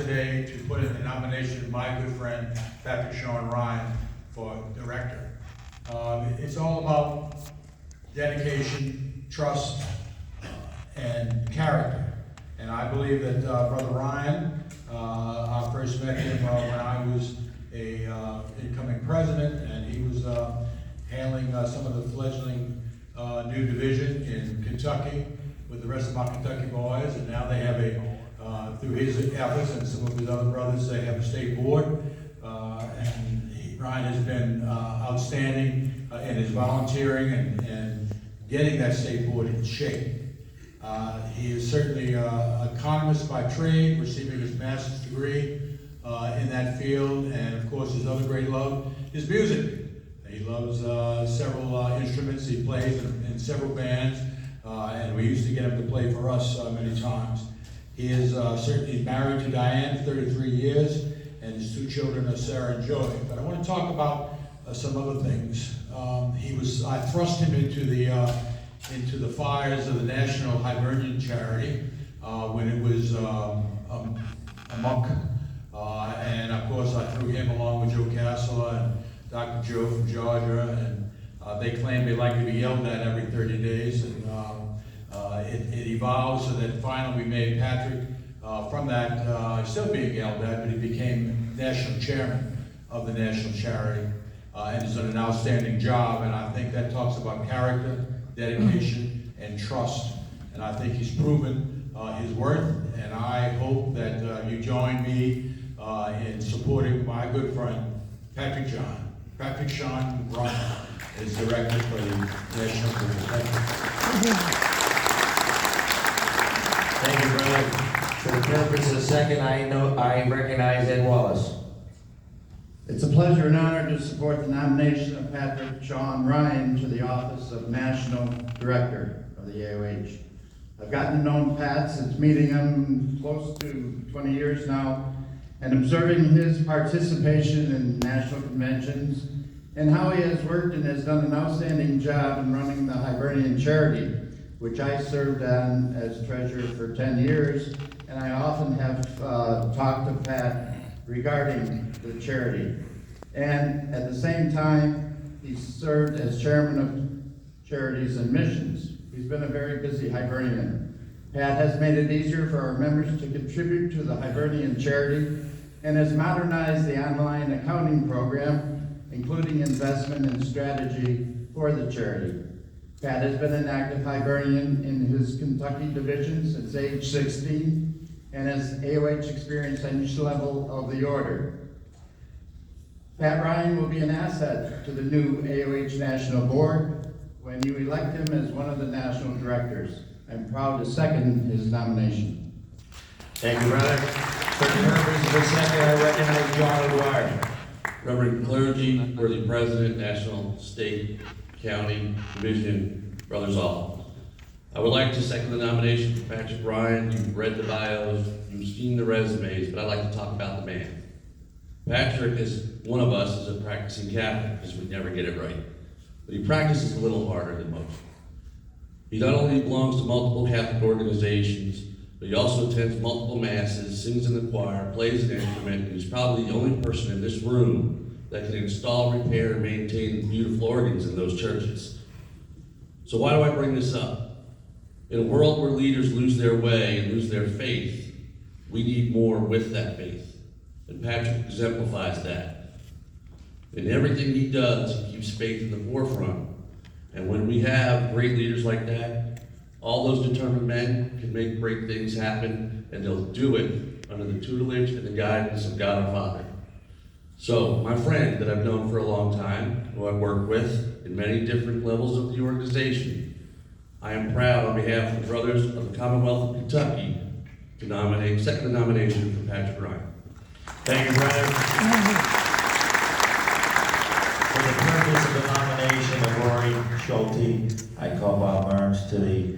today to put in the nomination of my good friend, Patrick Sean Ryan, for director. It's all about dedication, trust, and character. And I believe that Brother Ryan, I first met him when I was a incoming president, and he was handling some of the fledgling new division in Kentucky with the rest of my Kentucky boys, and now they have through his efforts and some of his other brothers, they have a state board, and Ryan has been outstanding in his volunteering and getting that state board in shape. He is certainly an economist by trade, receiving his master's degree in that field, and of course his other great love is music. He loves several instruments. He plays in several bands, and we used to get him to play for us many times. He is certainly married to Diane, 33 years, and his two children are Sarah and Joy. But I want to talk about some other things. I thrust him into the fires of the National Hibernian Charity when it was amok. And of course I threw him along with Joe Casella and Dr. Joe from Georgia, and they claim they like to be yelled at every 30 days. And it evolved so that finally we made Patrick, from that, still being yelled at, but he became national chairman of the National Charity, and has done an outstanding job. And I think that talks about character, dedication, and trust. And I think he's proven his worth, and I hope that you join me in supporting my good friend, Patrick Sean Ryan is director for the National Board. Thank you. Thank you, brother. For the purpose of the second, I recognize Ed Wallace. It's a pleasure and honor to support the nomination of Patrick Sean Ryan to the office of National Director of the AOH. I've gotten to know Pat since meeting him close to 20 years now, and observing his participation in national conventions and how he has worked and has done an outstanding job in running the Hibernian Charity, which I served on as treasurer for 10 years, and I often have talked to Pat regarding the charity. And at the same time, he served as chairman of Charities and Missions. He's been a very busy Hibernian. Pat has made it easier for our members to contribute to the Hibernian Charity and has modernized the online accounting program, including investment and strategy for the charity. Pat has been an active Hibernian in his Kentucky division since age 16 and has AOH experience at each level of the order. Pat Ryan will be an asset to the new AOH National Board when you elect him as one of the national directors. I'm proud to second his nomination. Thank you, brother. For the purpose of the second, I recognize John O'Dwyer. Reverend clergy, worthy president, national, state, county, division, brothers all. I would like to second the nomination for Patrick Ryan. You've read the bios, you've seen the resumes, but I'd like to talk about the man. Patrick is one of us, is a practicing Catholic, because we never get it right. But he practices a little harder than most. He not only belongs to multiple Catholic organizations, but he also attends multiple masses, sings in the choir, plays an instrument, and he's probably the only person in this room that can install, repair, and maintain beautiful organs in those churches. So why do I bring this up? In a world where leaders lose their way and lose their faith, we need more with that faith. And Patrick exemplifies that. In everything he does, he keeps faith in the forefront. And when we have great leaders like that, all those determined men can make great things happen, and they'll do it under the tutelage and the guidance of God our Father. So, my friend that I've known for a long time, who I've worked with in many different levels of the organization, I am proud on behalf of the brothers of the Commonwealth of Kentucky to second the nomination for Patrick Ryan. Thank you, brother. For the purpose of the nomination of Rory Schulte, I call Bob Burns to the